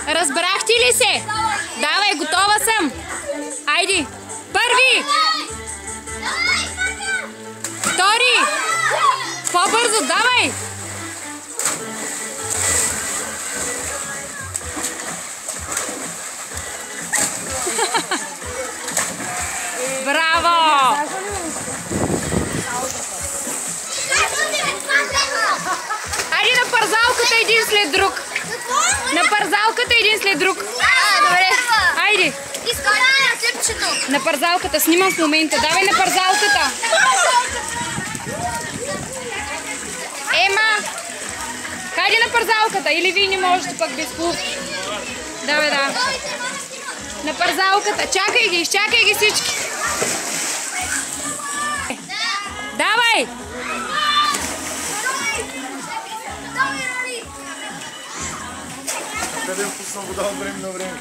Разбрахте ли се? Давай, готова съм. Айди. Първи. Втори. По-бързо, давай. Браво! Айде на парзалката един след друг. На парзалката един след друг. Добре. Айде. На парзалката. Снимам в момента. Давай на парзалката. Ема. Хайде на парзалката. Или вие не можете пък без клуб. Давай, да. На парзалката. Чакай ги. Изчакай ги всички. Давай. Къде пусна вода от време на време?